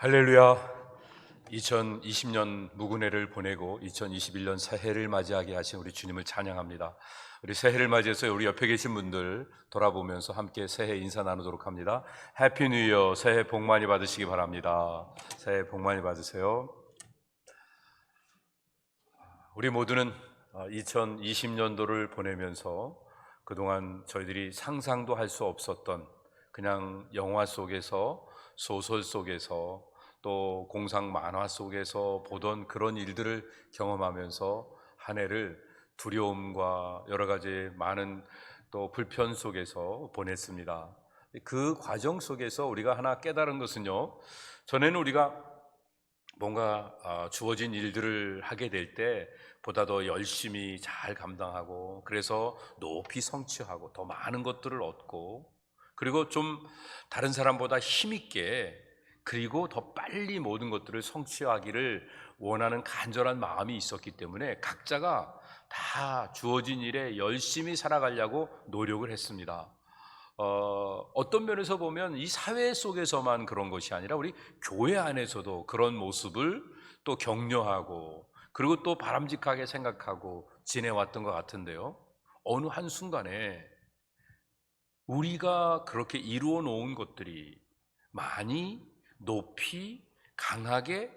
할렐루야. 2020년 무근해를 보내고 2021년 새해를 맞이하게 하신 우리 주님을 찬양합니다. 우리 새해를 맞이해서 우리 옆에 계신 분들 돌아보면서 함께 새해 인사 나누도록 합니다. 해피 뉴 이어, 새해 복 많이 받으시기 바랍니다. 새해 복 많이 받으세요. 우리 모두는 2020년도를 보내면서 그동안 저희들이 상상도 할 수 없었던 그냥 영화 속에서, 소설 속에서, 또 공상 만화 속에서 보던 그런 일들을 경험하면서 한 해를 두려움과 여러 가지 많은 또 불편 속에서 보냈습니다. 그 과정 속에서 우리가 하나 깨달은 것은요, 전에는 우리가 뭔가 주어진 일들을 하게 될 때 보다 더 열심히 잘 감당하고, 그래서 높이 성취하고 더 많은 것들을 얻고, 그리고 좀 다른 사람보다 힘있게, 그리고 더 빨리 모든 것들을 성취하기를 원하는 간절한 마음이 있었기 때문에 각자가 다 주어진 일에 열심히 살아가려고 노력을 했습니다. 어떤 면에서 보면 이 사회 속에서만 그런 것이 아니라 우리 교회 안에서도 그런 모습을 또 격려하고, 그리고 또 바람직하게 생각하고 지내왔던 것 같은데요, 어느 한순간에 우리가 그렇게 이루어 놓은 것들이 많이 높이 강하게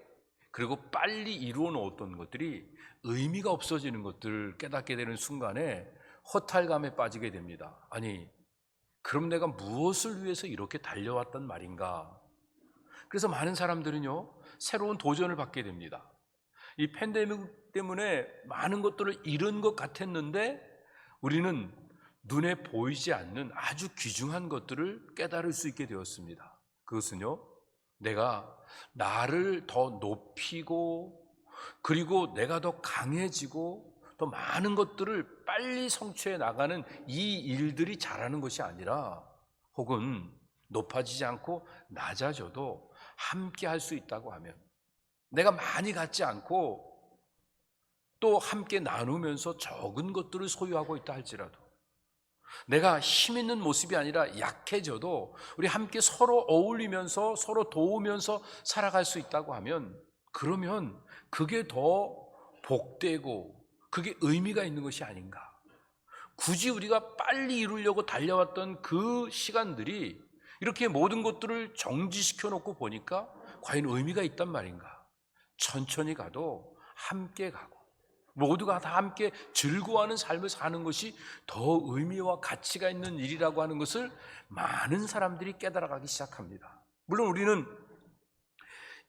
그리고 빨리 이루어 놓았던 것들이 의미가 없어지는 것들을 깨닫게 되는 순간에 허탈감에 빠지게 됩니다. 아니, 그럼 내가 무엇을 위해서 이렇게 달려왔단 말인가? 그래서 많은 사람들은요, 새로운 도전을 받게 됩니다. 이 팬데믹 때문에 많은 것들을 잃은 것 같았는데 우리는 눈에 보이지 않는 아주 귀중한 것들을 깨달을 수 있게 되었습니다. 그것은요, 내가 나를 더 높이고, 그리고 내가 더 강해지고 더 많은 것들을 빨리 성취해 나가는 이 일들이 잘하는 것이 아니라, 혹은 높아지지 않고 낮아져도 함께 할 수 있다고 하면, 내가 많이 갖지 않고 또 함께 나누면서 적은 것들을 소유하고 있다 할지라도, 내가 힘 있는 모습이 아니라 약해져도 우리 함께 서로 어울리면서 서로 도우면서 살아갈 수 있다고 하면, 그러면 그게 더 복되고 그게 의미가 있는 것이 아닌가. 굳이 우리가 빨리 이루려고 달려왔던 그 시간들이 이렇게 모든 것들을 정지시켜 놓고 보니까 과연 의미가 있단 말인가. 천천히 가도 함께 가고 모두가 다 함께 즐거워하는 삶을 사는 것이 더 의미와 가치가 있는 일이라고 하는 것을 많은 사람들이 깨달아가기 시작합니다. 물론 우리는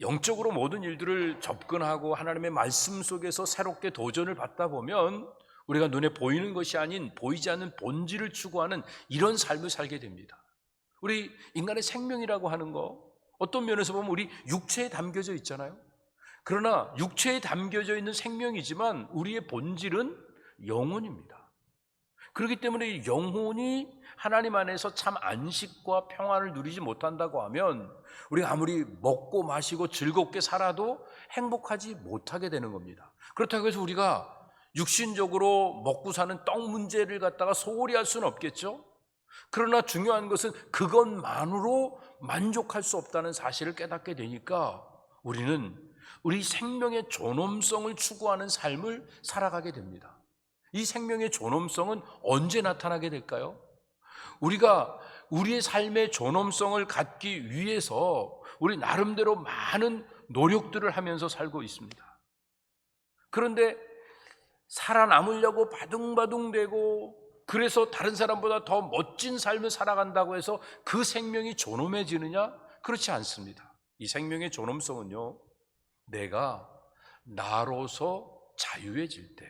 영적으로 모든 일들을 접근하고 하나님의 말씀 속에서 새롭게 도전을 받다 보면 우리가 눈에 보이는 것이 아닌 보이지 않는 본질을 추구하는 이런 삶을 살게 됩니다. 우리 인간의 생명이라고 하는 거, 어떤 면에서 보면 우리 육체에 담겨져 있잖아요. 그러나 육체에 담겨져 있는 생명이지만 우리의 본질은 영혼입니다. 그렇기 때문에 영혼이 하나님 안에서 참 안식과 평안을 누리지 못한다고 하면 우리가 아무리 먹고 마시고 즐겁게 살아도 행복하지 못하게 되는 겁니다. 그렇다고 해서 우리가 육신적으로 먹고 사는 떡 문제를 갖다가 소홀히 할 수는 없겠죠. 그러나 중요한 것은 그것만으로 만족할 수 없다는 사실을 깨닫게 되니까 우리는 우리 생명의 존엄성을 추구하는 삶을 살아가게 됩니다. 이 생명의 존엄성은 언제 나타나게 될까요? 우리가 우리의 삶의 존엄성을 갖기 위해서 우리 나름대로 많은 노력들을 하면서 살고 있습니다. 그런데 살아남으려고 바둥바둥대고, 그래서 다른 사람보다 더 멋진 삶을 살아간다고 해서 그 생명이 존엄해지느냐? 그렇지 않습니다. 이 생명의 존엄성은요, 내가 나로서 자유해질 때,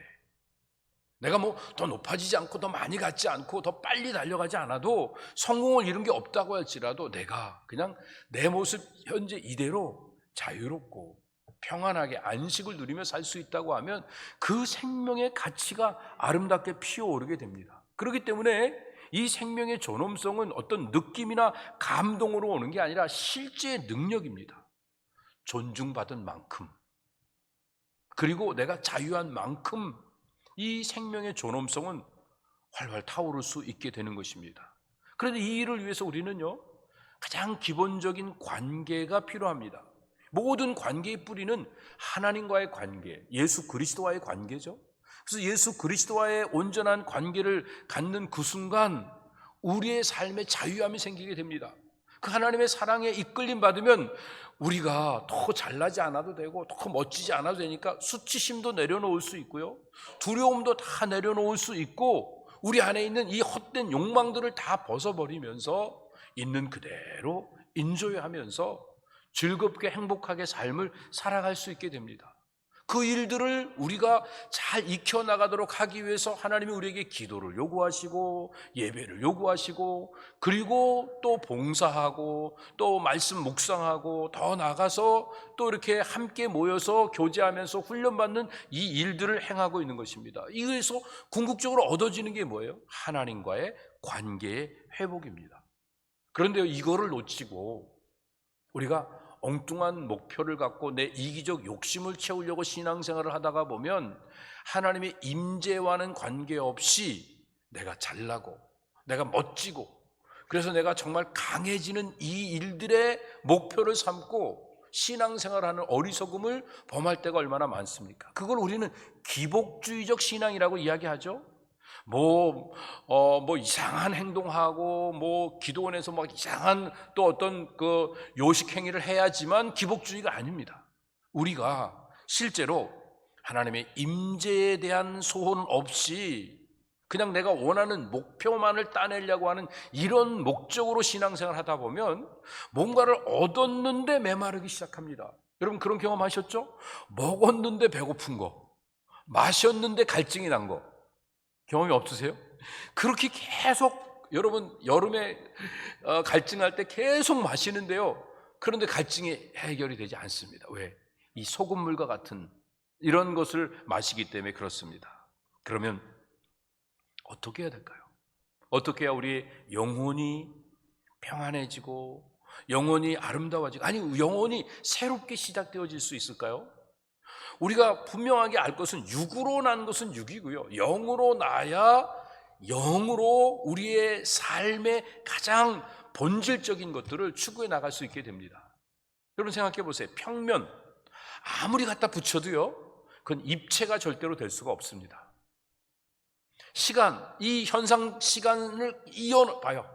내가 뭐 더 높아지지 않고 더 많이 갖지 않고 더 빨리 달려가지 않아도 성공을 이룬 게 없다고 할지라도 내가 그냥 내 모습 현재 이대로 자유롭고 평안하게 안식을 누리며 살 수 있다고 하면 그 생명의 가치가 아름답게 피어오르게 됩니다. 그렇기 때문에 이 생명의 존엄성은 어떤 느낌이나 감동으로 오는 게 아니라 실제의 능력입니다. 존중받은 만큼, 그리고 내가 자유한 만큼 이 생명의 존엄성은 활활 타오를 수 있게 되는 것입니다. 그런데 이 일을 위해서 우리는요, 가장 기본적인 관계가 필요합니다. 모든 관계의 뿌리는 하나님과의 관계, 예수 그리스도와의 관계죠. 그래서 예수 그리스도와의 온전한 관계를 갖는 그 순간 우리의 삶에 자유함이 생기게 됩니다. 그 하나님의 사랑에 이끌림 받으면 우리가 더 잘나지 않아도 되고 더 멋지지 않아도 되니까 수치심도 내려놓을 수 있고요, 두려움도 다 내려놓을 수 있고, 우리 안에 있는 이 헛된 욕망들을 다 벗어버리면서 있는 그대로 인조하면서 즐겁게 행복하게 삶을 살아갈 수 있게 됩니다. 그 일들을 우리가 잘 익혀나가도록 하기 위해서 하나님이 우리에게 기도를 요구하시고 예배를 요구하시고, 그리고 또 봉사하고 또 말씀 묵상하고 더 나아가서 또 이렇게 함께 모여서 교제하면서 훈련받는 이 일들을 행하고 있는 것입니다. 이에서 궁극적으로 얻어지는 게 뭐예요? 하나님과의 관계의 회복입니다. 그런데 이거를 놓치고 우리가 엉뚱한 목표를 갖고 내 이기적 욕심을 채우려고 신앙생활을 하다가 보면 하나님의 임재와는 관계없이 내가 잘나고 내가 멋지고 그래서 내가 정말 강해지는 이 일들의 목표를 삼고 신앙생활하는 어리석음을 범할 때가 얼마나 많습니까? 그걸 우리는 기복주의적 신앙이라고 이야기하죠. 뭐 이상한 행동하고 기도원에서 막 이상한 또 어떤 그 요식 행위를 해야지만 기복주의가 아닙니다. 우리가 실제로 하나님의 임재에 대한 소원 없이 그냥 내가 원하는 목표만을 따내려고 하는 이런 목적으로 신앙생활을 하다 보면 뭔가를 얻었는데 메마르기 시작합니다. 여러분 그런 경험 하셨죠? 먹었는데 배고픈 거, 마셨는데 갈증이 난 거 경험이 없으세요? 그렇게 계속 여러분 여름에 갈증할 때 계속 마시는데요, 그런데 갈증이 해결이 되지 않습니다. 왜? 이 소금물과 같은 이런 것을 마시기 때문에 그렇습니다. 그러면 어떻게 해야 될까요? 어떻게 해야 우리 영혼이 평안해지고 영혼이 아름다워지고, 아니 영혼이 새롭게 시작되어질 수 있을까요? 우리가 분명하게 알 것은 육으로 난 것은 육이고요, 영으로 나야 영으로 우리의 삶의 가장 본질적인 것들을 추구해 나갈 수 있게 됩니다. 여러분 생각해 보세요. 평면 아무리 갖다 붙여도요, 그건 입체가 절대로 될 수가 없습니다. 시간, 이 현상 시간을 이어봐요.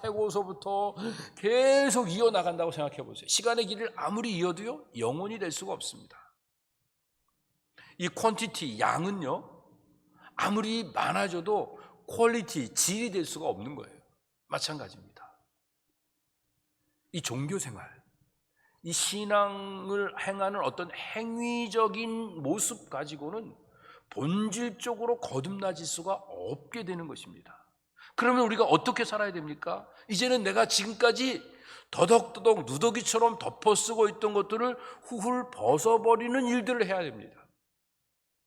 태고서부터 계속 이어나간다고 생각해 보세요. 시간의 길을 아무리 이어도요, 영원히 될 수가 없습니다. 이 퀀티티, 양은요, 아무리 많아져도 퀄리티, 질이 될 수가 없는 거예요. 마찬가지입니다. 이 종교생활, 이 신앙을 행하는 어떤 행위적인 모습 가지고는 본질적으로 거듭나질 수가 없게 되는 것입니다. 그러면 우리가 어떻게 살아야 됩니까? 이제는 내가 지금까지 더덕더덕 누더기처럼 덮어쓰고 있던 것들을 훌훌 벗어버리는 일들을 해야 됩니다.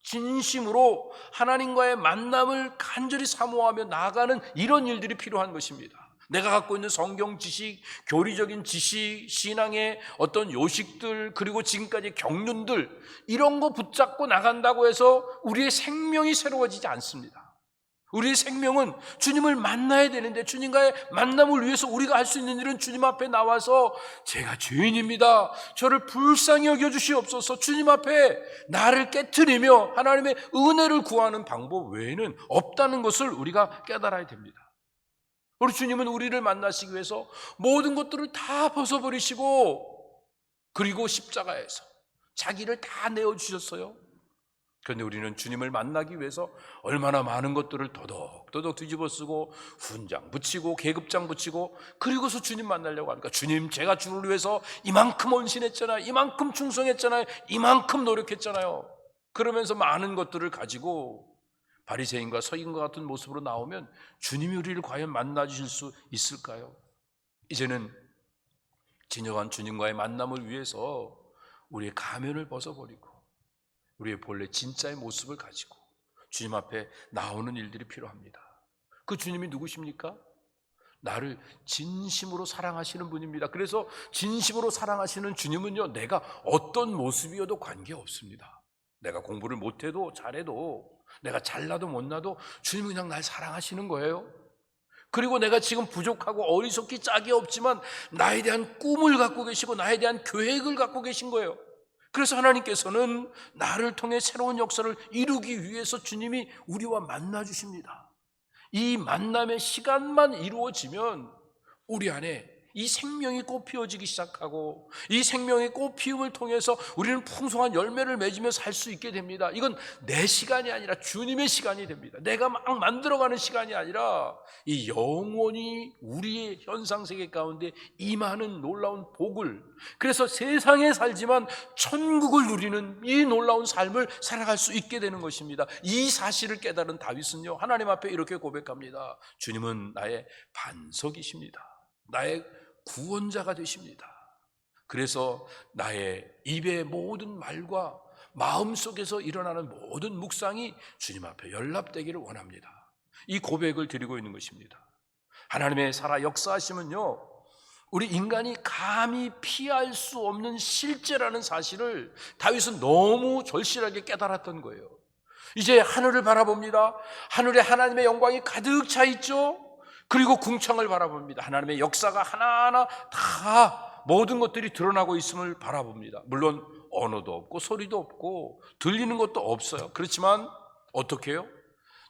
진심으로 하나님과의 만남을 간절히 사모하며 나아가는 이런 일들이 필요한 것입니다. 내가 갖고 있는 성경 지식, 교리적인 지식, 신앙의 어떤 요식들, 그리고 지금까지 경륜들, 이런 거 붙잡고 나간다고 해서 우리의 생명이 새로워지지 않습니다. 우리의 생명은 주님을 만나야 되는데, 주님과의 만남을 위해서 우리가 할 수 있는 일은 주님 앞에 나와서 제가 죄인입니다, 저를 불쌍히 여겨주시옵소서, 주님 앞에 나를 깨트리며 하나님의 은혜를 구하는 방법 외에는 없다는 것을 우리가 깨달아야 됩니다. 우리 주님은 우리를 만나시기 위해서 모든 것들을 다 벗어버리시고 그리고 십자가에서 자기를 다 내어주셨어요. 그런데 우리는 주님을 만나기 위해서 얼마나 많은 것들을 도덕도덕 뒤집어 쓰고 훈장 붙이고 계급장 붙이고 그리고서 주님 만나려고 합니까? 주님, 제가 주를 위해서 이만큼 헌신했잖아요, 이만큼 충성했잖아요, 이만큼 노력했잖아요. 그러면서 많은 것들을 가지고 바리새인과 서기관과 같은 모습으로 나오면 주님이 우리를 과연 만나주실 수 있을까요? 이제는 진정한 주님과의 만남을 위해서 우리의 가면을 벗어버리고 우리의 본래 진짜의 모습을 가지고 주님 앞에 나오는 일들이 필요합니다. 그 주님이 누구십니까? 나를 진심으로 사랑하시는 분입니다. 그래서 진심으로 사랑하시는 주님은요, 내가 어떤 모습이어도 관계없습니다. 내가 공부를 못해도 잘해도, 내가 잘나도 못나도 주님은 그냥 날 사랑하시는 거예요. 그리고 내가 지금 부족하고 어리석기 짝이 없지만 나에 대한 꿈을 갖고 계시고 나에 대한 계획을 갖고 계신 거예요. 그래서 하나님께서는 나를 통해 새로운 역사를 이루기 위해서 주님이 우리와 만나 주십니다. 이 만남의 시간만 이루어지면 우리 안에 이 생명이 꽃피워지기 시작하고 이 생명의 꽃피움을 통해서 우리는 풍성한 열매를 맺으며 살 수 있게 됩니다. 이건 내 시간이 아니라 주님의 시간이 됩니다. 내가 막 만들어가는 시간이 아니라 이 영원히 우리의 현상세계 가운데 임하는 놀라운 복을, 그래서 세상에 살지만 천국을 누리는 이 놀라운 삶을 살아갈 수 있게 되는 것입니다. 이 사실을 깨달은 다윗은요, 하나님 앞에 이렇게 고백합니다. 주님은 나의 반석이십니다. 나의 구원자가 되십니다. 그래서 나의 입의 모든 말과 마음속에서 일어나는 모든 묵상이 주님 앞에 연락되기를 원합니다. 이 고백을 드리고 있는 것입니다. 하나님의 살아 역사하심은요, 우리 인간이 감히 피할 수 없는 실제라는 사실을 다윗은 너무 절실하게 깨달았던 거예요. 이제 하늘을 바라봅니다. 하늘에 하나님의 영광이 가득 차 있죠. 그리고 궁창을 바라봅니다. 하나님의 역사가 하나하나 다 모든 것들이 드러나고 있음을 바라봅니다. 물론 언어도 없고 소리도 없고 들리는 것도 없어요. 그렇지만 어떻게 해요?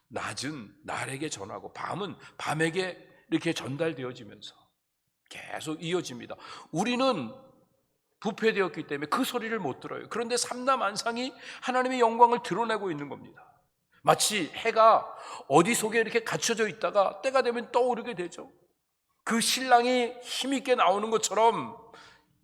낮은 날에게 전하고 밤은 밤에게 이렇게 전달되어지면서 계속 이어집니다. 우리는 부패되었기 때문에 그 소리를 못 들어요. 그런데 삼라만상이 하나님의 영광을 드러내고 있는 겁니다. 마치 해가 어디 속에 이렇게 갇혀져 있다가 때가 되면 떠오르게 되죠. 그 신랑이 힘있게 나오는 것처럼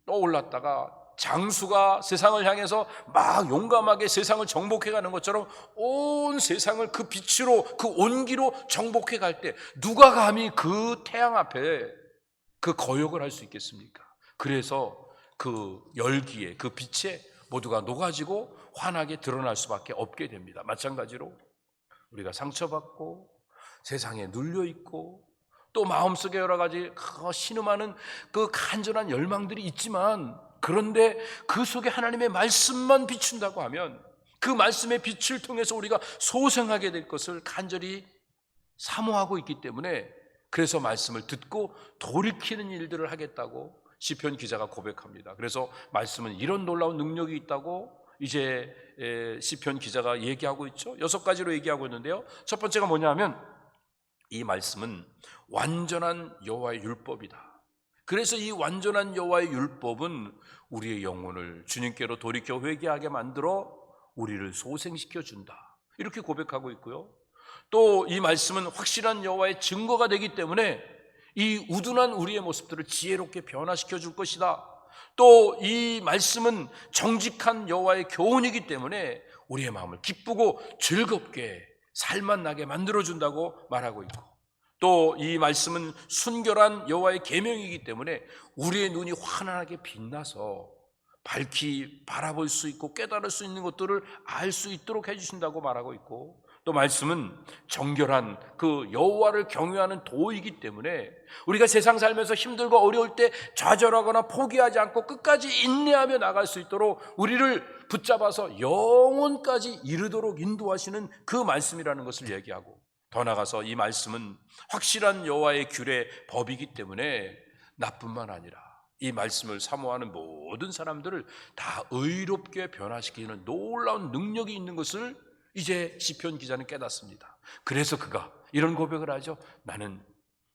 떠올랐다가 장수가 세상을 향해서 막 용감하게 세상을 정복해 가는 것처럼 온 세상을 그 빛으로, 그 온기로 정복해 갈 때 누가 감히 그 태양 앞에 그 거역을 할 수 있겠습니까? 그래서 그 열기에, 그 빛에 모두가 녹아지고 환하게 드러날 수밖에 없게 됩니다. 마찬가지로 우리가 상처받고 세상에 눌려있고 또 마음속에 여러 가지 신음하는 그 간절한 열망들이 있지만, 그런데 그 속에 하나님의 말씀만 비춘다고 하면 그 말씀의 빛을 통해서 우리가 소생하게 될 것을 간절히 사모하고 있기 때문에, 그래서 말씀을 듣고 돌이키는 일들을 하겠다고 시편 기자가 고백합니다. 그래서 말씀은 이런 놀라운 능력이 있다고 이제 시편 기자가 얘기하고 있죠. 6가지로 얘기하고 있는데요, 첫 번째가 뭐냐면 이 말씀은 완전한 여호와의 율법이다. 그래서 이 완전한 여호와의 율법은 우리의 영혼을 주님께로 돌이켜 회개하게 만들어 우리를 소생시켜 준다, 이렇게 고백하고 있고요. 또 이 말씀은 확실한 여호와의 증거가 되기 때문에 이 우둔한 우리의 모습들을 지혜롭게 변화시켜 줄 것이다. 또 이 말씀은 정직한 여호와의 교훈이기 때문에 우리의 마음을 기쁘고 즐겁게 살만 나게 만들어준다고 말하고 있고, 또 이 말씀은 순결한 여호와의 계명이기 때문에 우리의 눈이 환하게 빛나서 밝히 바라볼 수 있고 깨달을 수 있는 것들을 알 수 있도록 해주신다고 말하고 있고, 또 말씀은 정결한 그 여호와를 경외하는 도이기 때문에 우리가 세상 살면서 힘들고 어려울 때 좌절하거나 포기하지 않고 끝까지 인내하며 나갈 수 있도록 우리를 붙잡아서 영혼까지 이르도록 인도하시는 그 말씀이라는 것을 얘기하고, 더 나아가서 이 말씀은 확실한 여호와의 규례 법이기 때문에 나뿐만 아니라 이 말씀을 사모하는 모든 사람들을 다 의롭게 변화시키는 놀라운 능력이 있는 것을 이제 시편 기자는 깨닫습니다. 그래서 그가 이런 고백을 하죠. 나는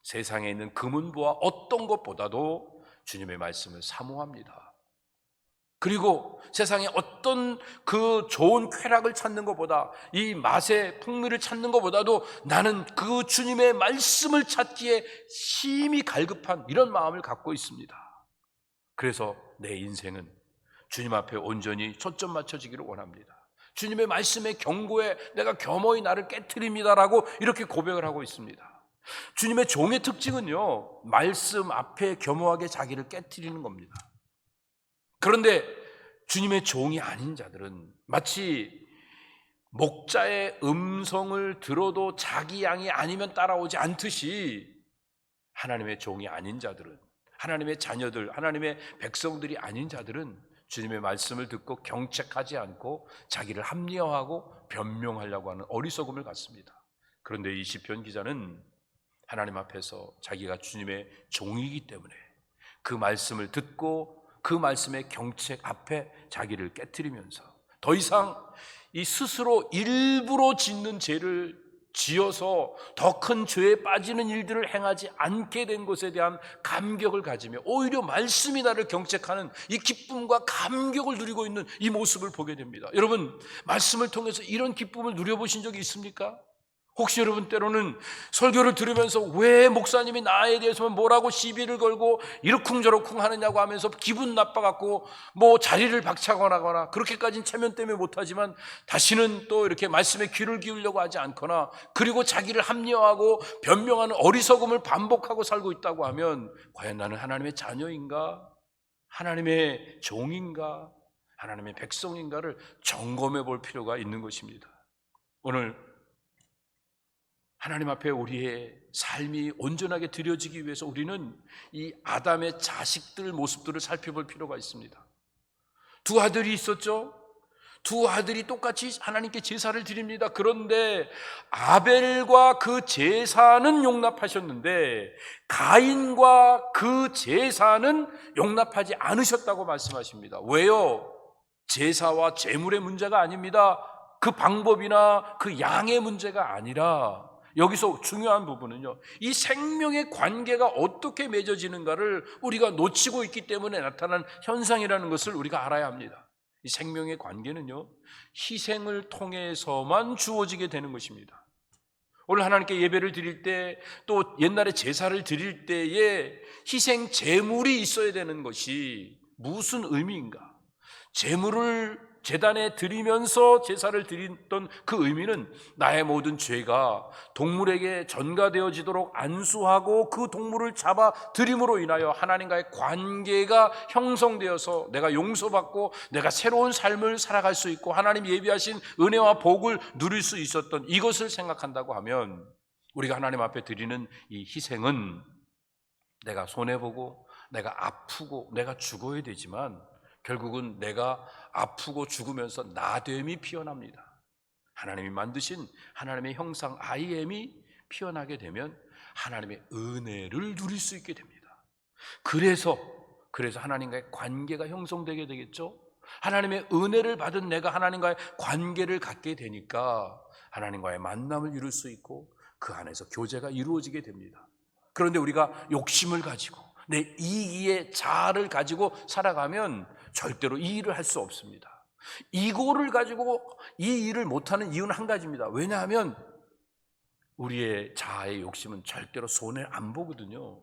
세상에 있는 금은보화 어떤 것보다도 주님의 말씀을 사모합니다. 그리고 세상에 어떤 그 좋은 쾌락을 찾는 것보다, 이 맛의 풍미를 찾는 것보다도 나는 그 주님의 말씀을 찾기에 심히 갈급한 이런 마음을 갖고 있습니다. 그래서 내 인생은 주님 앞에 온전히 초점 맞춰지기를 원합니다. 주님의 말씀의 경고에 내가 겸허히 나를 깨트립니다라고 이렇게 고백을 하고 있습니다. 주님의 종의 특징은요, 말씀 앞에 겸허하게 자기를 깨트리는 겁니다. 그런데 주님의 종이 아닌 자들은 마치 목자의 음성을 들어도 자기 양이 아니면 따라오지 않듯이, 하나님의 종이 아닌 자들은, 하나님의 자녀들, 하나님의 백성들이 아닌 자들은 주님의 말씀을 듣고 경책하지 않고 자기를 합리화하고 변명하려고 하는 어리석음을 갖습니다. 그런데 이 시편 기자는 하나님 앞에서 자기가 주님의 종이기 때문에 그 말씀을 듣고 그 말씀의 경책 앞에 자기를 깨트리면서 더 이상 이 스스로 일부러 짓는 죄를 지어서 더 큰 죄에 빠지는 일들을 행하지 않게 된 것에 대한 감격을 가지며 오히려 말씀이 나를 경책하는 이 기쁨과 감격을 누리고 있는 이 모습을 보게 됩니다. 여러분, 말씀을 통해서 이런 기쁨을 누려보신 적이 있습니까? 혹시 여러분 때로는 설교를 들으면서 왜 목사님이 나에 대해서 뭐라고 시비를 걸고 이러쿵저러쿵 하느냐고 하면서 기분 나빠갖고 뭐 자리를 박차거나 그렇게까지는 체면 때문에 못하지만 다시는 또 이렇게 말씀에 귀를 기울려고 하지 않거나 그리고 자기를 합리화하고 변명하는 어리석음을 반복하고 살고 있다고 하면 과연 나는 하나님의 자녀인가? 하나님의 종인가? 하나님의 백성인가를 점검해 볼 필요가 있는 것입니다. 오늘 하나님 앞에 우리의 삶이 온전하게 드려지기 위해서 우리는 이 아담의 자식들 모습들을 살펴볼 필요가 있습니다. 두 아들이 있었죠. 두 아들이 똑같이 하나님께 제사를 드립니다. 그런데 아벨과 그 제사는 용납하셨는데 가인과 그 제사는 용납하지 않으셨다고 말씀하십니다. 왜요? 제사와 제물의 문제가 아닙니다. 그 방법이나 그 양의 문제가 아니라 여기서 중요한 부분은요, 이 생명의 관계가 어떻게 맺어지는가를 우리가 놓치고 있기 때문에 나타난 현상이라는 것을 우리가 알아야 합니다. 이 생명의 관계는요, 희생을 통해서만 주어지게 되는 것입니다. 오늘 하나님께 예배를 드릴 때, 또 옛날에 제사를 드릴 때에 희생 제물이 있어야 되는 것이 무슨 의미인가? 제물을 제단에 드리면서 제사를 드렸던 그 의미는 나의 모든 죄가 동물에게 전가되어지도록 안수하고 그 동물을 잡아 드림으로 인하여 하나님과의 관계가 형성되어서 내가 용서받고 내가 새로운 삶을 살아갈 수 있고 하나님 예비하신 은혜와 복을 누릴 수 있었던 이것을 생각한다고 하면 우리가 하나님 앞에 드리는 이 희생은 내가 손해보고 내가 아프고 내가 죽어야 되지만 결국은 내가 아프고 죽으면서 나됨이 피어납니다. 하나님이 만드신 하나님의 형상 I am이 피어나게 되면 하나님의 은혜를 누릴 수 있게 됩니다. 그래서 하나님과의 관계가 형성되게 되겠죠. 하나님의 은혜를 받은 내가 하나님과의 관계를 갖게 되니까 하나님과의 만남을 이룰 수 있고 그 안에서 교제가 이루어지게 됩니다. 그런데 우리가 욕심을 가지고 내 이기의 자아를 가지고 살아가면 절대로 이 일을 할 수 없습니다. 이거를 가지고 이 일을 못하는 이유는 한 가지입니다. 왜냐하면 우리의 자아의 욕심은 절대로 손해 안 보거든요.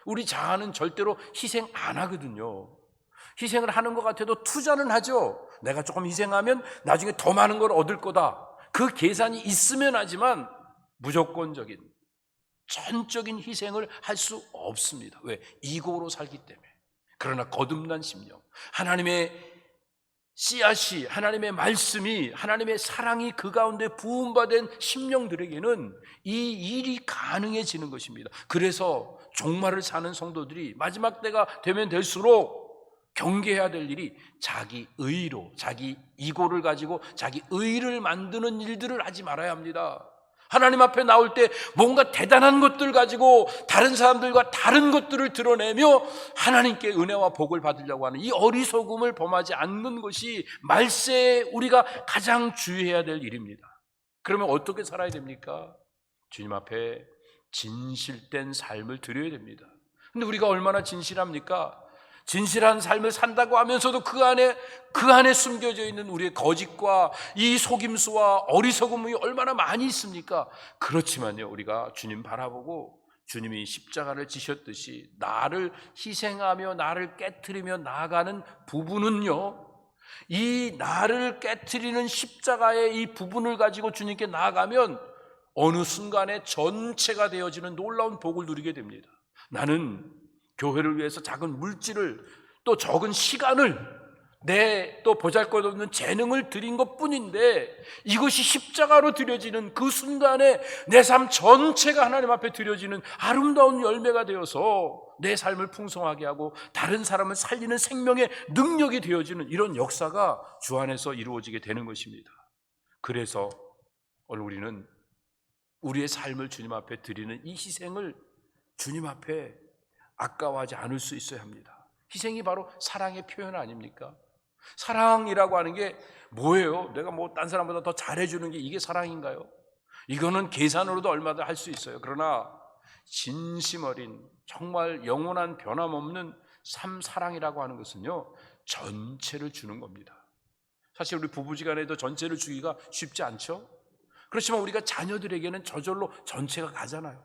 우리 자아는 절대로 희생 안 하거든요. 희생을 하는 것 같아도 투자는 하죠. 내가 조금 희생하면 나중에 더 많은 걸 얻을 거다. 그 계산이 있으면 하지만 무조건적인 전적인 희생을 할 수 없습니다. 왜? 이고로 살기 때문에. 그러나 거듭난 심령, 하나님의 씨앗이, 하나님의 말씀이, 하나님의 사랑이 그 가운데 부음받은 심령들에게는 이 일이 가능해지는 것입니다. 그래서 종말을 사는 성도들이 마지막 때가 되면 될수록 경계해야 될 일이 자기 의로, 자기 이고를 가지고 자기 의를 만드는 일들을 하지 말아야 합니다. 하나님 앞에 나올 때 뭔가 대단한 것들 가지고 다른 사람들과 다른 것들을 드러내며 하나님께 은혜와 복을 받으려고 하는 이 어리석음을 범하지 않는 것이 말세에 우리가 가장 주의해야 될 일입니다. 그러면 어떻게 살아야 됩니까? 주님 앞에 진실된 삶을 드려야 됩니다. 근데 우리가 얼마나 진실합니까? 진실한 삶을 산다고 하면서도 그 안에 숨겨져 있는 우리의 거짓과 이 속임수와 어리석음이 얼마나 많이 있습니까? 그렇지만요, 우리가 주님 바라보고 주님이 십자가를 지셨듯이 나를 희생하며 나를 깨트리며 나아가는 부분은요, 이 나를 깨트리는 십자가의 이 부분을 가지고 주님께 나아가면 어느 순간에 전체가 되어지는 놀라운 복을 누리게 됩니다. 나는 교회를 위해서 작은 물질을 또 적은 시간을 내 또 보잘것없는 재능을 드린 것뿐인데 이것이 십자가로 드려지는 그 순간에 내 삶 전체가 하나님 앞에 드려지는 아름다운 열매가 되어서 내 삶을 풍성하게 하고 다른 사람을 살리는 생명의 능력이 되어지는 이런 역사가 주 안에서 이루어지게 되는 것입니다. 그래서 오늘 우리는 우리의 삶을 주님 앞에 드리는 이 희생을 주님 앞에 아까워하지 않을 수 있어야 합니다. 희생이 바로 사랑의 표현 아닙니까? 사랑이라고 하는 게 뭐예요? 내가 뭐 딴 사람보다 더 잘해주는 게 이게 사랑인가요? 이거는 계산으로도 얼마나 할 수 있어요. 그러나 진심 어린 정말 영원한 변함없는 사랑이라고 하는 것은요, 전체를 주는 겁니다. 사실 우리 부부지간에도 전체를 주기가 쉽지 않죠? 그렇지만 우리가 자녀들에게는 저절로 전체가 가잖아요.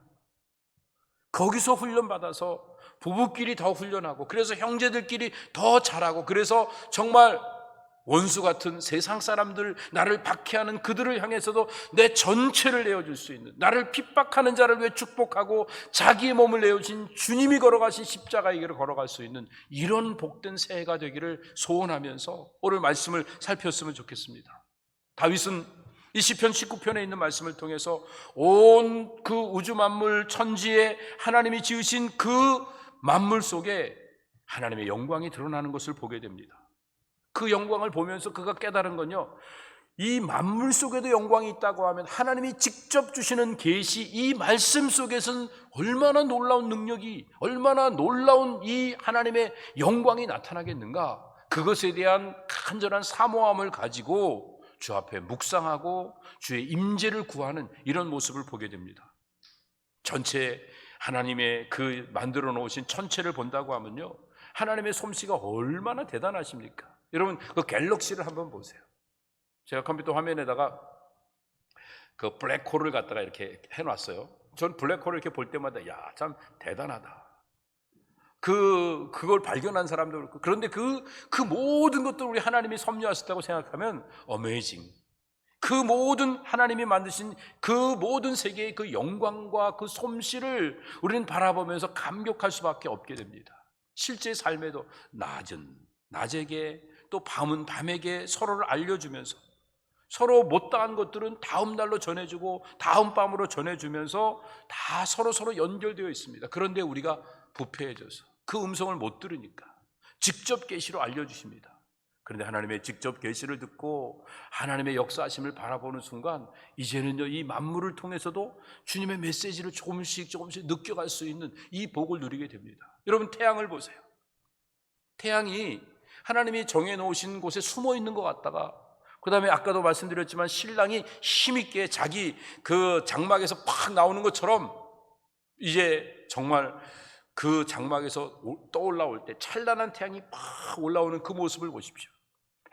거기서 훈련받아서 부부끼리 더 훈련하고, 그래서 형제들끼리 더 잘하고, 그래서 정말 원수 같은 세상 사람들, 나를 박해하는 그들을 향해서도 내 전체를 내어줄 수 있는, 나를 핍박하는 자를 위해 축복하고 자기의 몸을 내어주신 주님이 걸어가신 십자가의 길을 걸어갈 수 있는 이런 복된 새해가 되기를 소원하면서 오늘 말씀을 살폈으면 좋겠습니다. 다윗은 이 시편 19편에 있는 말씀을 통해서 온 그 우주 만물 천지에 하나님이 지으신 그 만물 속에 하나님의 영광이 드러나는 것을 보게 됩니다. 그 영광을 보면서 그가 깨달은 건요, 이 만물 속에도 영광이 있다고 하면 하나님이 직접 주시는 계시, 이 말씀 속에서는 얼마나 놀라운 능력이, 얼마나 놀라운 이 하나님의 영광이 나타나겠는가. 그것에 대한 간절한 사모함을 가지고 주 앞에 묵상하고 주의 임재를 구하는 이런 모습을 보게 됩니다. 전체 하나님의 그 만들어 놓으신 천체를 본다고 하면요, 하나님의 솜씨가 얼마나 대단하십니까? 여러분 그 갤럭시를 한번 보세요. 제가 컴퓨터 화면에다가 그 블랙홀을 갖다가 이렇게 해놨어요. 전 블랙홀을 이렇게 볼 때마다 야, 참 대단하다. 그걸 발견한 사람도 그렇고, 그런데 그 모든 것들 우리 하나님이 섭리하셨다고 생각하면 어메이징. 그 모든 하나님이 만드신 그 모든 세계의 그 영광과 그 솜씨를 우리는 바라보면서 감격할 수밖에 없게 됩니다. 실제 삶에도 낮은 낮에게 또 밤은 밤에게 서로를 알려주면서 서로 못다한 것들은 다음 날로 전해주고 다음 밤으로 전해주면서 다 서로 연결되어 있습니다. 그런데 우리가 부패해져서 그 음성을 못 들으니까 직접 계시로 알려주십니다. 그런데 하나님의 직접 계시를 듣고 하나님의 역사하심을 바라보는 순간 이제는요, 이 만물을 통해서도 주님의 메시지를 조금씩 느껴갈 수 있는 이 복을 누리게 됩니다. 여러분 태양을 보세요. 태양이 하나님이 정해놓으신 곳에 숨어 있는 것 같다가, 그 다음에 아까도 말씀드렸지만 신랑이 힘있게 자기 그 장막에서 팍 나오는 것처럼 이제 정말 그 장막에서 떠올라올 때 찬란한 태양이 팍 올라오는 그 모습을 보십시오.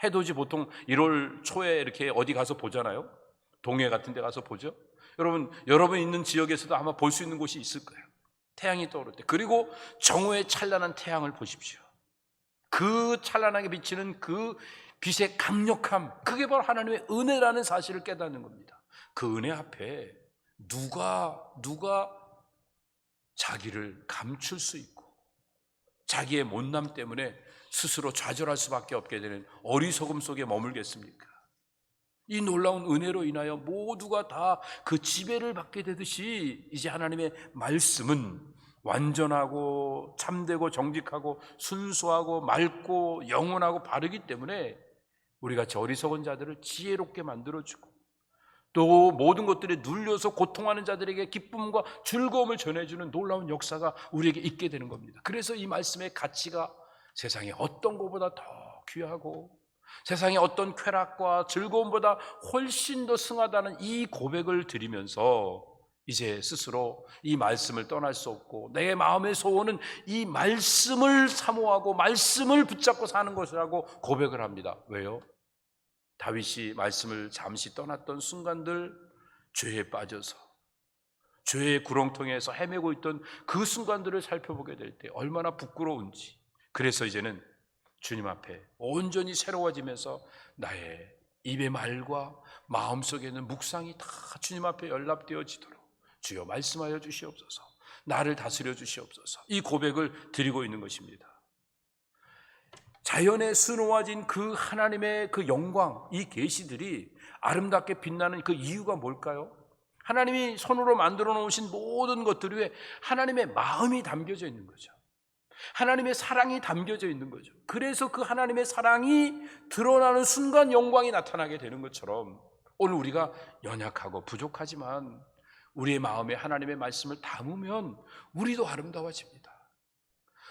해돋이 보통 1월 초에 이렇게 어디 가서 보잖아요. 동해 같은 데 가서 보죠. 여러분 있는 지역에서도 아마 볼 수 있는 곳이 있을 거예요. 태양이 떠오를 때. 그리고 정오의 찬란한 태양을 보십시오. 그 찬란하게 비치는 그 빛의 강력함, 그게 바로 하나님의 은혜라는 사실을 깨닫는 겁니다. 그 은혜 앞에 누가 자기를 감출 수 있고 자기의 못남 때문에 스스로 좌절할 수밖에 없게 되는 어리석음 속에 머물겠습니까? 이 놀라운 은혜로 인하여 모두가 다 그 지배를 받게 되듯이 이제 하나님의 말씀은 완전하고 참되고 정직하고 순수하고 맑고 영원하고 바르기 때문에 우리가 저 어리석은 자들을 지혜롭게 만들어주고 또 모든 것들에 눌려서 고통하는 자들에게 기쁨과 즐거움을 전해주는 놀라운 역사가 우리에게 있게 되는 겁니다. 그래서 이 말씀의 가치가 세상에 어떤 것보다 더 귀하고 세상의 어떤 쾌락과 즐거움보다 훨씬 더 승하다는 이 고백을 드리면서 이제 스스로 이 말씀을 떠날 수 없고 내 마음의 소원은 이 말씀을 사모하고 말씀을 붙잡고 사는 것이라고 고백을 합니다. 왜요? 다윗이 말씀을 잠시 떠났던 순간들, 죄에 빠져서 죄의 구렁텅이에서 헤매고 있던 그 순간들을 살펴보게 될 때 얼마나 부끄러운지, 그래서 이제는 주님 앞에 온전히 새로워지면서 나의 입의 말과 마음속에 있는 묵상이 다 주님 앞에 연락되어지도록 주여 말씀하여 주시옵소서, 나를 다스려 주시옵소서, 이 고백을 드리고 있는 것입니다. 자연에 수놓아진 그 하나님의 그 영광, 이 계시들이 아름답게 빛나는 그 이유가 뭘까요? 하나님이 손으로 만들어 놓으신 모든 것들 위에 하나님의 마음이 담겨져 있는 거죠. 하나님의 사랑이 담겨져 있는 거죠. 그래서 그 하나님의 사랑이 드러나는 순간 영광이 나타나게 되는 것처럼 오늘 우리가 연약하고 부족하지만 우리의 마음에 하나님의 말씀을 담으면 우리도 아름다워집니다.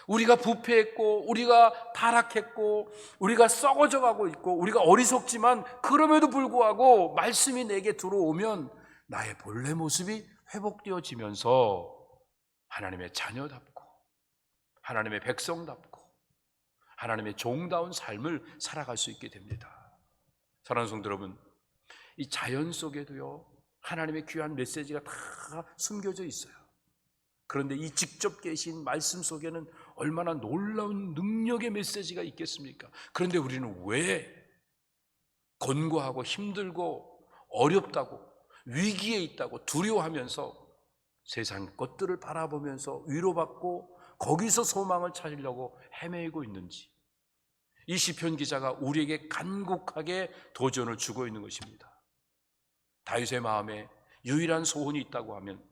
우리가 부패했고 우리가 타락했고 우리가 썩어져 가고 있고 우리가 어리석지만 그럼에도 불구하고 말씀이 내게 들어오면 나의 본래 모습이 회복되어지면서 하나님의 자녀답고 하나님의 백성답고 하나님의 종다운 삶을 살아갈 수 있게 됩니다. 사랑하는 성도 여러분, 이 자연 속에도요 하나님의 귀한 메시지가 다 숨겨져 있어요. 그런데 이 직접 계신 말씀 속에는 얼마나 놀라운 능력의 메시지가 있겠습니까? 그런데 우리는 왜 곤고하고 힘들고 어렵다고 위기에 있다고 두려워하면서 세상 것들을 바라보면서 위로받고 거기서 소망을 찾으려고 헤매고 있는지, 이 시편 기자가 우리에게 간곡하게 도전을 주고 있는 것입니다. 다윗의 마음에 유일한 소원이 있다고 하면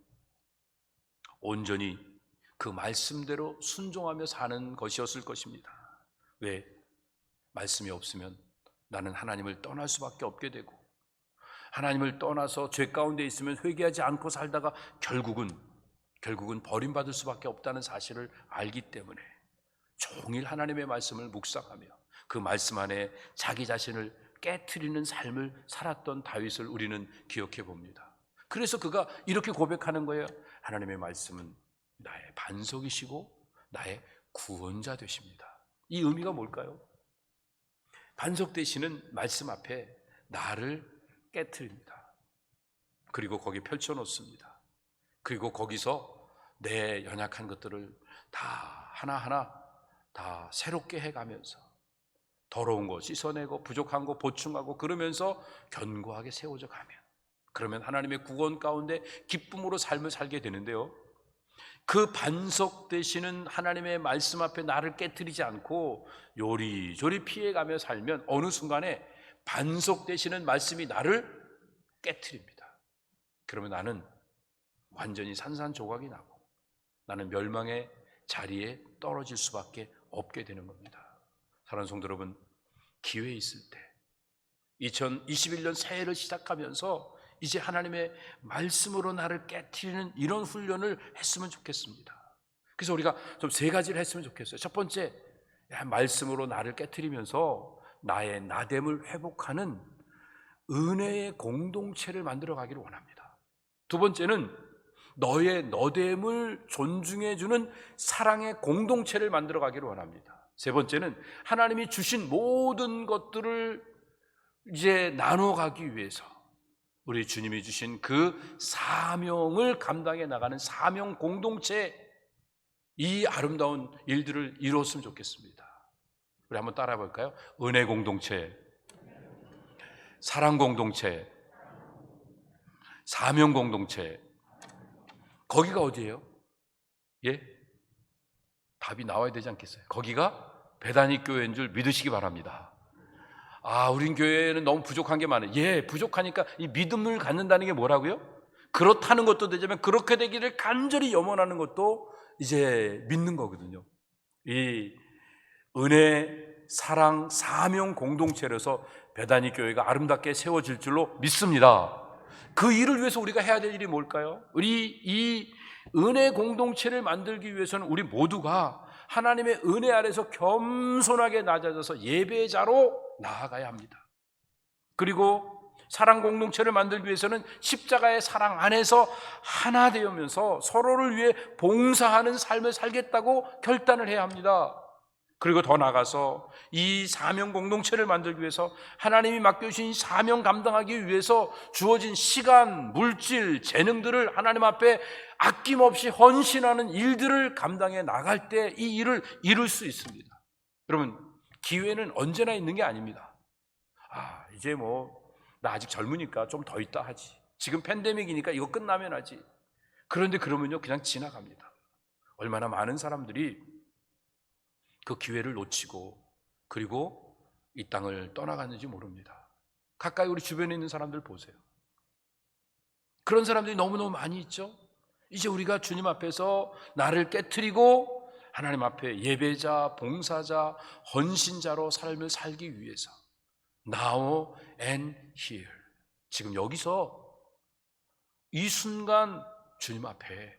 온전히 그 말씀대로 순종하며 사는 것이었을 것입니다. 왜? 말씀이 없으면 나는 하나님을 떠날 수밖에 없게 되고 하나님을 떠나서 죄 가운데 있으면 회개하지 않고 살다가 결국은 버림받을 수밖에 없다는 사실을 알기 때문에 종일 하나님의 말씀을 묵상하며 그 말씀 안에 자기 자신을 깨트리는 삶을 살았던 다윗을 우리는 기억해 봅니다. 그래서 그가 이렇게 고백하는 거예요. 하나님의 말씀은 나의 반석이시고 나의 구원자 되십니다. 이 의미가 뭘까요? 반석 되시는 말씀 앞에 나를 깨트립니다. 그리고 거기 펼쳐놓습니다. 그리고 거기서 내 연약한 것들을 다 하나하나 다 새롭게 해가면서 더러운 거 씻어내고 부족한 거 보충하고 그러면서 견고하게 세워져 가면, 그러면 하나님의 구원 가운데 기쁨으로 삶을 살게 되는데요, 그 반석 되시는 하나님의 말씀 앞에 나를 깨트리지 않고 요리조리 피해가며 살면 어느 순간에 반석 되시는 말씀이 나를 깨트립니다. 그러면 나는 완전히 산산조각이 나고 나는 멸망의 자리에 떨어질 수밖에 없게 되는 겁니다. 사랑하는 성도 여러분, 기회 있을 때 2021년 새해를 시작하면서 이제 하나님의 말씀으로 나를 깨트리는 이런 훈련을 했으면 좋겠습니다. 그래서 우리가 좀 세 가지를 했으면 좋겠어요. 첫 번째, 말씀으로 나를 깨트리면서 나의 나됨을 회복하는 은혜의 공동체를 만들어 가기를 원합니다. 두 번째는 너의 너됨을 존중해주는 사랑의 공동체를 만들어 가기를 원합니다. 세 번째는 하나님이 주신 모든 것들을 이제 나눠가기 위해서 우리 주님이 주신 그 사명을 감당해 나가는 사명 공동체, 이 아름다운 일들을 이루었으면 좋겠습니다. 우리 한번 따라해 볼까요? 은혜 공동체, 사랑 공동체, 사명 공동체. 거기가 어디예요? 예? 답이 나와야 되지 않겠어요? 거기가 베다니 교회인 줄 믿으시기 바랍니다. 우린 교회는 너무 부족한 게 많아요. 예, 부족하니까 이 믿음을 갖는다는 게 뭐라고요? 그렇다는 것도 되지만 그렇게 되기를 간절히 염원하는 것도 이제 믿는 거거든요. 이 은혜, 사랑, 사명 공동체로서 베다니 교회가 아름답게 세워질 줄로 믿습니다. 그 일을 위해서 우리가 해야 될 일이 뭘까요? 우리 이 은혜 공동체를 만들기 위해서는 우리 모두가 하나님의 은혜 아래서 겸손하게 낮아져서 예배자로 나아가야 합니다. 그리고 사랑 공동체를 만들기 위해서는 십자가의 사랑 안에서 하나 되면서 서로를 위해 봉사하는 삶을 살겠다고 결단을 해야 합니다. 그리고 더 나아가서 이 사명 공동체를 만들기 위해서 하나님이 맡겨주신 사명 감당하기 위해서 주어진 시간, 물질, 재능들을 하나님 앞에 아낌없이 헌신하는 일들을 감당해 나갈 때 이 일을 이룰 수 있습니다. 여러분, 기회는 언제나 있는 게 아닙니다. 이제 나 아직 젊으니까 좀 더 있다 하지. 지금 팬데믹이니까 이거 끝나면 하지. 그런데 그러면요, 그냥 지나갑니다. 얼마나 많은 사람들이 그 기회를 놓치고 그리고 이 땅을 떠나갔는지 모릅니다. 가까이 우리 주변에 있는 사람들 보세요. 그런 사람들이 너무너무 많이 있죠. 이제 우리가 주님 앞에서 나를 깨트리고 하나님 앞에 예배자, 봉사자, 헌신자로 삶을 살기 위해서 Now and here, 지금 여기서 이 순간 주님 앞에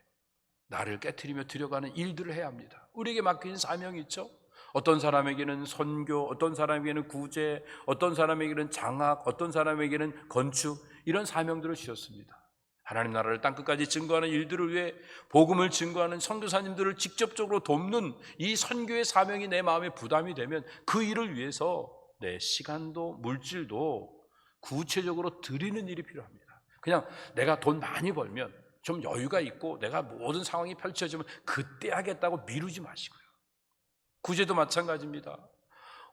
나를 깨트리며 들여가는 일들을 해야 합니다. 우리에게 맡긴 사명이 있죠. 어떤 사람에게는 선교, 어떤 사람에게는 구제, 어떤 사람에게는 장학, 어떤 사람에게는 건축, 이런 사명들을 주셨습니다. 하나님 나라를 땅끝까지 증거하는 일들을 위해 복음을 증거하는 선교사님들을 직접적으로 돕는 이 선교의 사명이 내 마음에 부담이 되면 그 일을 위해서 내 시간도 물질도 구체적으로 드리는 일이 필요합니다. 그냥 내가 돈 많이 벌면 좀 여유가 있고 내가 모든 상황이 펼쳐지면 그때 하겠다고 미루지 마시고요. 구제도 마찬가지입니다.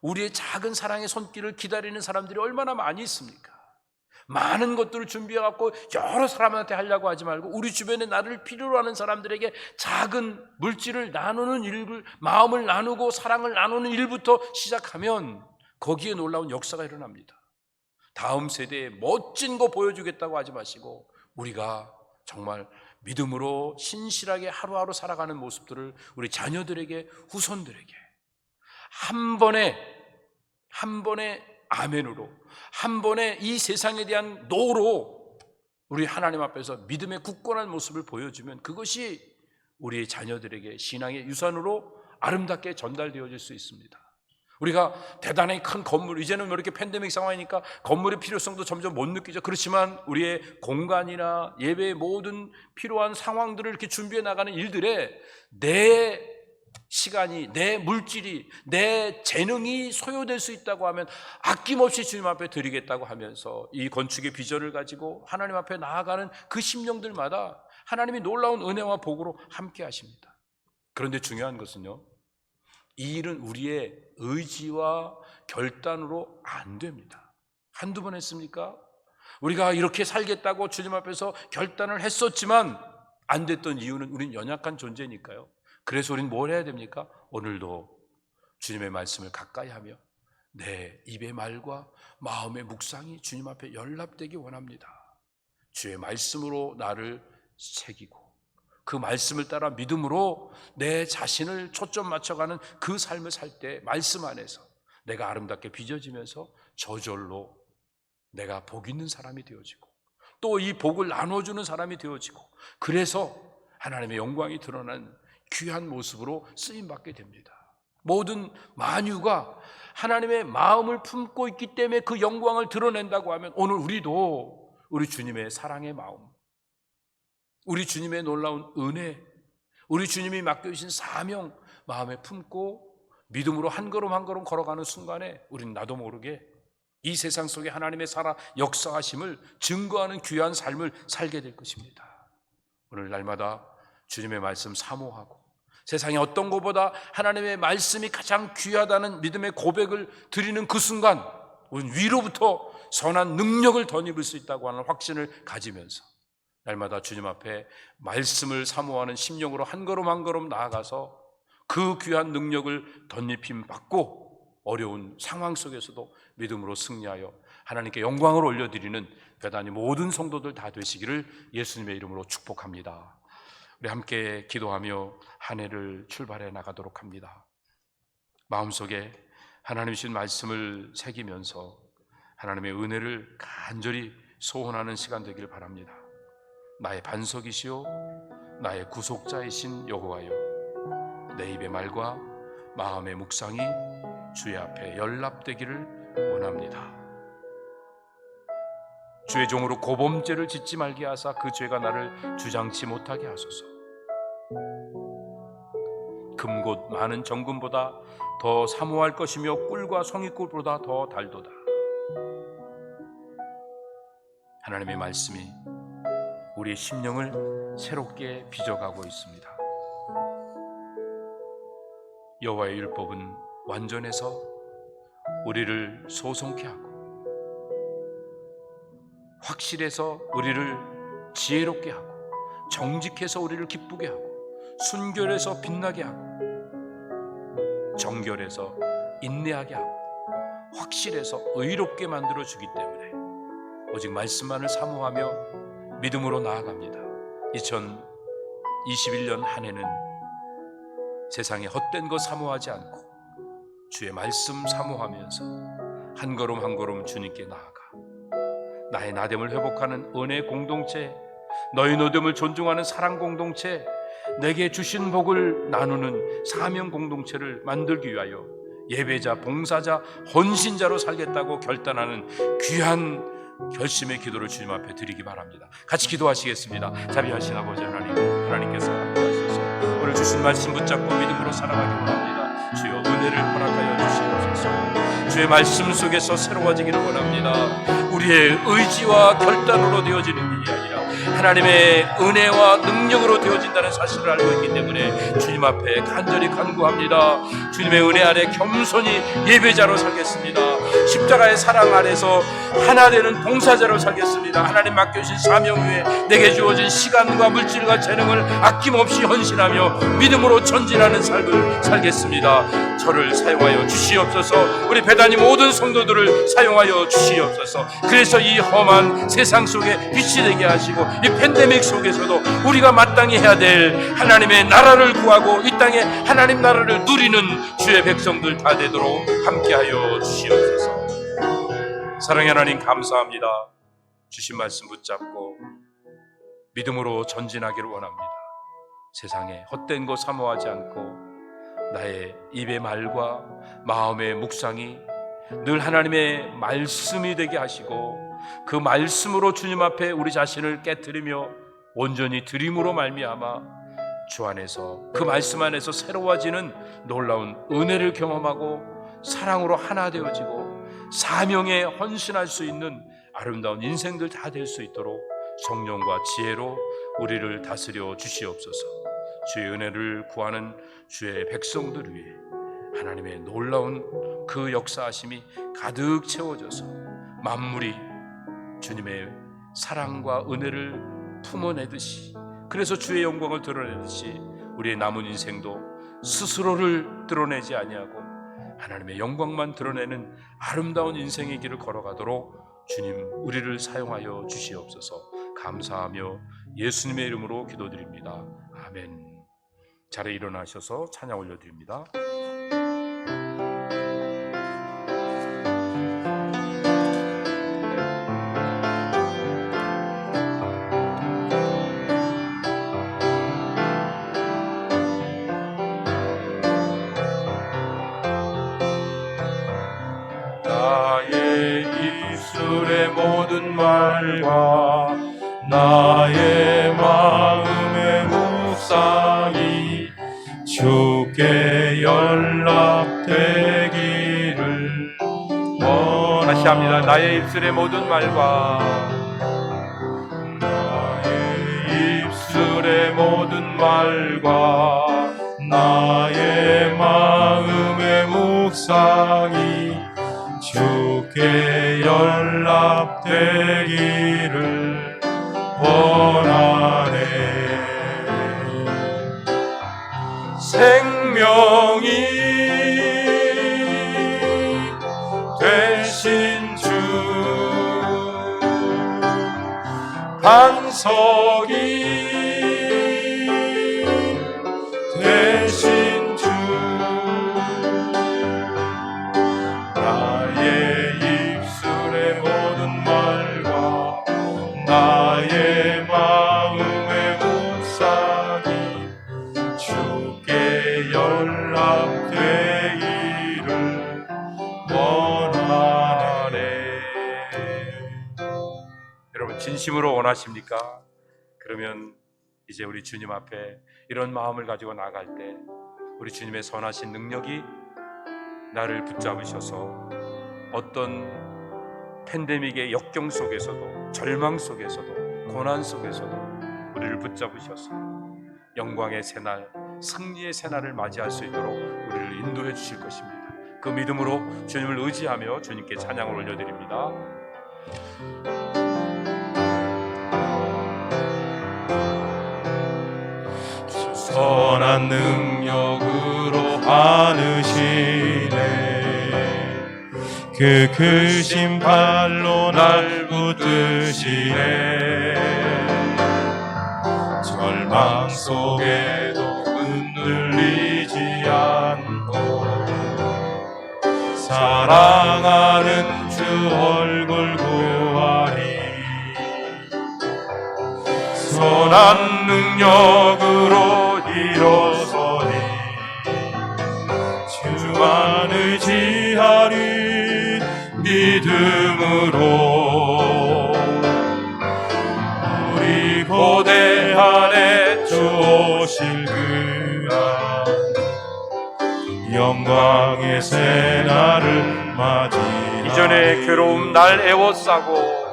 우리의 작은 사랑의 손길을 기다리는 사람들이 얼마나 많이 있습니까? 많은 것들을 준비해갖고 여러 사람한테 하려고 하지 말고 우리 주변에 나를 필요로 하는 사람들에게 작은 물질을 나누는 일을, 마음을 나누고 사랑을 나누는 일부터 시작하면 거기에 놀라운 역사가 일어납니다. 다음 세대에 멋진 거 보여주겠다고 하지 마시고 우리가 정말 믿음으로 신실하게 하루하루 살아가는 모습들을 우리 자녀들에게, 후손들에게 한 번에 아멘으로, 한 번에 이 세상에 대한 노로 우리 하나님 앞에서 믿음의 굳건한 모습을 보여주면 그것이 우리 자녀들에게 신앙의 유산으로 아름답게 전달되어질 수 있습니다. 우리가 대단히 큰 건물, 이제는 이렇게 팬데믹 상황이니까 건물의 필요성도 점점 못 느끼죠. 그렇지만 우리의 공간이나 예배의 모든 필요한 상황들을 이렇게 준비해 나가는 일들에 내 시간이, 내 물질이, 내 재능이 소요될 수 있다고 하면 아낌없이 주님 앞에 드리겠다고 하면서 이 건축의 비전을 가지고 하나님 앞에 나아가는 그 심령들마다 하나님이 놀라운 은혜와 복으로 함께 하십니다. 그런데 중요한 것은요, 이 일은 우리의 의지와 결단으로 안 됩니다. 한두 번 했습니까? 우리가 이렇게 살겠다고 주님 앞에서 결단을 했었지만 안 됐던 이유는 우린 연약한 존재니까요. 그래서 우린 뭘 해야 됩니까? 오늘도 주님의 말씀을 가까이 하며 내 입의 말과 마음의 묵상이 주님 앞에 연락되기 원합니다. 주의 말씀으로 나를 새기고 그 말씀을 따라 믿음으로 내 자신을 초점 맞춰가는 그 삶을 살 때 말씀 안에서 내가 아름답게 빚어지면서 저절로 내가 복 있는 사람이 되어지고 또 이 복을 나눠주는 사람이 되어지고 그래서 하나님의 영광이 드러난 귀한 모습으로 쓰임받게 됩니다. 모든 만유가 하나님의 마음을 품고 있기 때문에 그 영광을 드러낸다고 하면 오늘 우리도 우리 주님의 사랑의 마음, 우리 주님의 놀라운 은혜, 우리 주님이 맡겨주신 사명 마음에 품고 믿음으로 한 걸음 한 걸음 걸어가는 순간에 우리는 나도 모르게 이 세상 속에 하나님의 살아 역사하심을 증거하는 귀한 삶을 살게 될 것입니다. 오늘 날마다 주님의 말씀 사모하고 세상에 어떤 것보다 하나님의 말씀이 가장 귀하다는 믿음의 고백을 드리는 그 순간 우리는 위로부터 선한 능력을 덧입을 수 있다고 하는 확신을 가지면서 날마다 주님 앞에 말씀을 사모하는 심령으로 한 걸음 한 걸음 나아가서 그 귀한 능력을 덧입힘 받고 어려운 상황 속에서도 믿음으로 승리하여 하나님께 영광을 올려드리는 배단이 모든 성도들 다 되시기를 예수님의 이름으로 축복합니다. 우리 함께 기도하며 한 해를 출발해 나가도록 합니다. 마음속에 하나님 주신 말씀을 새기면서 하나님의 은혜를 간절히 소원하는 시간 되기를 바랍니다. 나의 반석이시오 나의 구속자이신 여호와여, 내 입의 말과 마음의 묵상이 주의 앞에 연락되기를 원합니다. 주의 종으로 고범죄를 짓지 말게 하사 그 죄가 나를 주장치 못하게 하소서. 금곧 많은 정금보다 더 사모할 것이며 꿀과 송이꿀보다 더 달도다. 하나님의 말씀이 우리의 심령을 새롭게 빚어가고 있습니다. 여호와의 율법은 완전해서 우리를 소송케 하고 확실해서 우리를 지혜롭게 하고 정직해서 우리를 기쁘게 하고 순결해서 빛나게 하고 정결해서 인내하게 하고 확실해서 의롭게 만들어주기 때문에 오직 말씀만을 사모하며 믿음으로 나아갑니다. 2021년 한 해는 세상에 헛된 것 사모하지 않고 주의 말씀 사모하면서 한 걸음 한 걸음 주님께 나아가 나의 나됨을 회복하는 은혜 공동체, 너희 노됨을 존중하는 사랑 공동체, 내게 주신 복을 나누는 사명 공동체를 만들기 위하여 예배자, 봉사자, 헌신자로 살겠다고 결단하는 귀한 결심의 기도를 주님 앞에 드리기 바랍니다. 같이 기도하시겠습니다. 자비하신 아버지 하나님, 하나님께서 함께하셔서 오늘 주신 말씀 붙잡고 믿음으로 살아가기 원합니다. 주여 은혜를 허락하여 주시옵소서. 주의 말씀 속에서 새로워지기를 원합니다. 우리의 의지와 결단으로 되어지는 일이 아니라 하나님의 은혜와 능력으로 되어진다는 사실을 알고 있기 때문에 주님 앞에 간절히 간구합니다. 주님의 은혜 아래 겸손히 예배자로 살겠습니다. 십자가의 사랑 아래서 하나 되는 봉사자로 살겠습니다. 하나님 맡겨주신 사명 위에 내게 주어진 시간과 물질과 재능을 아낌없이 헌신하며 믿음으로 전진하는 삶을 살겠습니다. 저를 사용하여 주시옵소서. 우리 배단님 모든 성도들을 사용하여 주시옵소서. 그래서 이 험한 세상 속에 빛이 되게 하시고 이 팬데믹 속에서도 우리가 마땅히 해야 될 하나님의 나라를 구하고 이 땅에 하나님 나라를 누리는 주의 백성들 다 되도록 함께하여 주시옵소서. 사랑의 하나님 감사합니다. 주신 말씀 붙잡고 믿음으로 전진하기를 원합니다. 세상에 헛된 거 사모하지 않고 나의 입의 말과 마음의 묵상이 늘 하나님의 말씀이 되게 하시고 그 말씀으로 주님 앞에 우리 자신을 깨트리며 온전히 드림으로 말미암아 주 안에서 그 말씀 안에서 새로워지는 놀라운 은혜를 경험하고 사랑으로 하나 되어지고 사명에 헌신할 수 있는 아름다운 인생들 다 될 수 있도록 성령과 지혜로 우리를 다스려 주시옵소서. 주의 은혜를 구하는 주의 백성들 위해 하나님의 놀라운 그 역사하심이 가득 채워져서 만물이 주님의 사랑과 은혜를 품어내듯이, 그래서 주의 영광을 드러내듯이 우리의 남은 인생도 스스로를 드러내지 아니하고 하나님의 영광만 드러내는 아름다운 인생의 길을 걸어가도록 주님 우리를 사용하여 주시옵소서. 감사하며 예수님의 이름으로 기도드립니다. 아멘. 자리에 일어나셔서 찬양 올려드립니다. 나의 입술의 모든 말과 나의 마음의 묵상이 주께 연락되기를 원합니다. 다시 합니다. 나의 입술의 모든 말과 나의 입술의 모든 말과 나의 마음의 묵상이 주께 연락되기를 원하네. 생명이 되신 주, 반석이 되신 주, 나의 입술의 모든 말과 나의 마음의 묵상이 주께 연락되기를 원하네. 여러분 진심으로 원하십니까? 그러면 이제 우리 주님 앞에 이런 마음을 가지고 나갈 때 우리 주님의 선하신 능력이 나를 붙잡으셔서 어떤 팬데믹의 역경 속에서도 절망 속에서도 고난 속에서도 우리를 붙잡으셔서 영광의 새날, 승리의 새날을 맞이할 수 있도록 우리를 인도해 주실 것입니다. 그 믿음으로 주님을 의지하며 주님께 찬양을 올려드립니다. 선한 능력으로 안으시네. 그 크신 발로 날 붙드시네. 절망 속에도 흔들리지 않고 사랑하는 주 얼굴 구하리. 선한 능력으로 일어서리 주만 의지하리 믿음으로 우리 고대한에 주 오실 그날 영광의 새날을 맞이하리 이전의 괴로움 날 애워싸고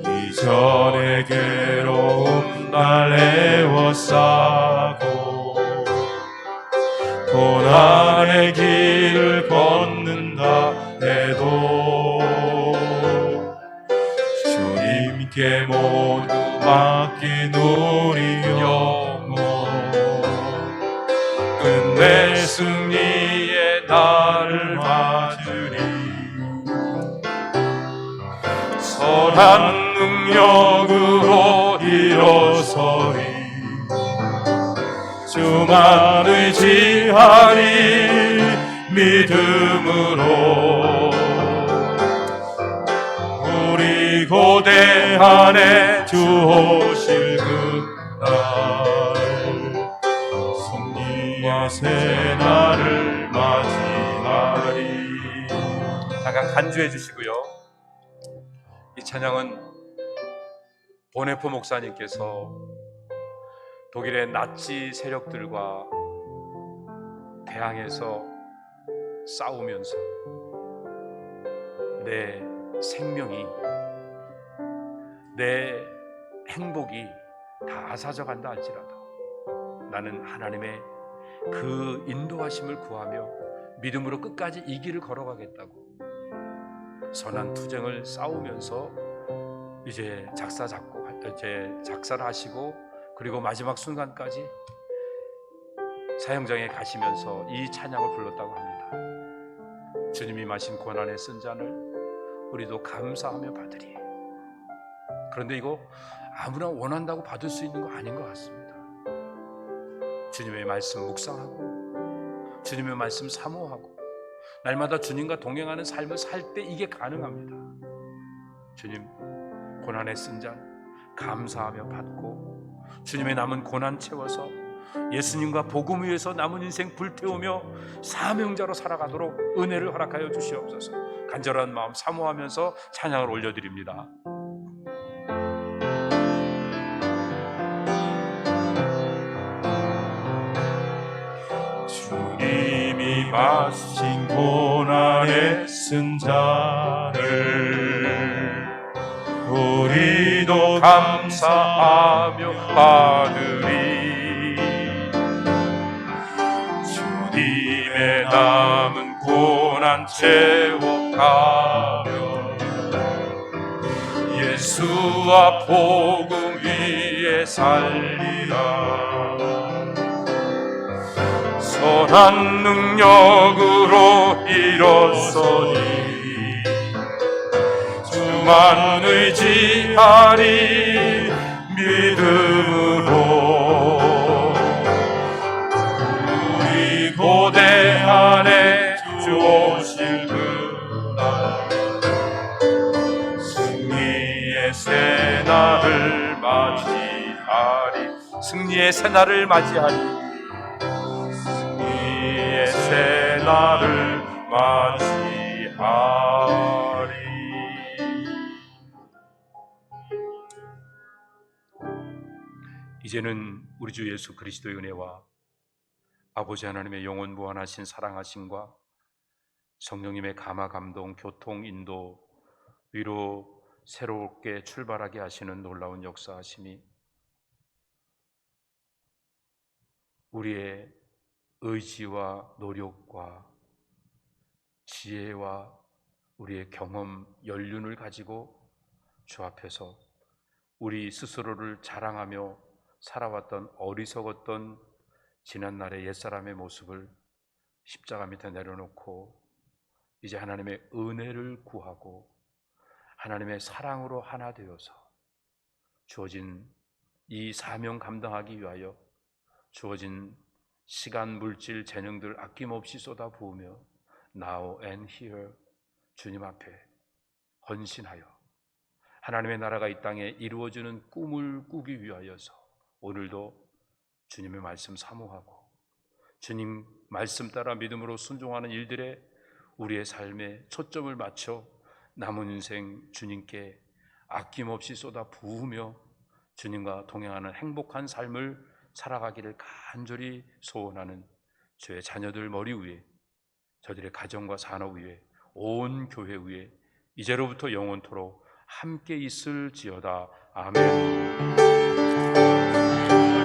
이전의 괴로움 날 애워싸고 고난의 길을 걷는다 해도 주님께 모두 맡긴 우리 영혼 끝내 승리의 날을 맞으리 선한 능력으로 일어서리 주만 의지하리 믿음으로 우리 고대한에 주 오실 그날 승리의 새날을 맞이하리. 잠깐 간주해 주시고요. 이 찬양은 보네포 목사님께서 독일의 나치 세력들과 대항해서 싸우면서 내 생명이, 내 행복이 다 사져간다 할지라도 나는 하나님의 그 인도하심을 구하며 믿음으로 끝까지 이 길을 걸어가겠다고 선한 투쟁을 싸우면서 이제 작사를 하시고 그리고 마지막 순간까지 사형장에 가시면서 이 찬양을 불렀다고 합니다. 주님이 마신 고난의 쓴 잔을 우리도 감사하며 받으리. 그런데 이거 아무나 원한다고 받을 수 있는 거 아닌 것 같습니다. 주님의 말씀 묵상하고 주님의 말씀 사모하고 날마다 주님과 동행하는 삶을 살 때 이게 가능합니다. 주님 고난의 쓴 잔 감사하며 받고 주님의 남은 고난 채워서 예수님과 복음 위에서 남은 인생 불태우며 사명자로 살아가도록 은혜를 허락하여 주시옵소서. 간절한 마음 사모하면서 찬양을 올려드립니다. 주님이 마신 고난의 쓴 잔을 우리도 감사하며 받으리. 주님의 남은 고난 채워가며 예수와 복음 위에 살리라. 선한 능력으로 일어서니 주만 의지하리 믿음으로 우리 고대한에 주 오실 그날 승리의 새날을 맞이하리. 승리의 새날을 맞이하리. 승리의 새날을 맞이하리. 이제는 우리 주 예수 그리스도의 은혜와 아버지 하나님의 영원 무한하신 사랑하심과 성령님의 감화 감동 교통 인도 위로 새롭게 출발하게 하시는 놀라운 역사하심이 우리의 의지와 노력과 지혜와 우리의 경험 연륜을 가지고 주 앞에서 우리 스스로를 자랑하며 살아왔던 어리석었던 지난날의 옛사람의 모습을 십자가 밑에 내려놓고 이제 하나님의 은혜를 구하고 하나님의 사랑으로 하나 되어서 주어진 이 사명 감당하기 위하여 주어진 시간, 물질, 재능들 아낌없이 쏟아부으며 Now and here 주님 앞에 헌신하여 하나님의 나라가 이 땅에 이루어지는 꿈을 꾸기 위하여서 오늘도 주님의 말씀 사모하고 주님 말씀 따라 믿음으로 순종하는 일들에 우리의 삶에 초점을 맞춰 남은 인생 주님께 아낌없이 쏟아 부으며 주님과 동행하는 행복한 삶을 살아가기를 간절히 소원하는 주의 자녀들 머리 위에, 저들의 가정과 산업 위에, 온 교회 위에 이제로부터 영원토록 함께 있을지어다. 아멘.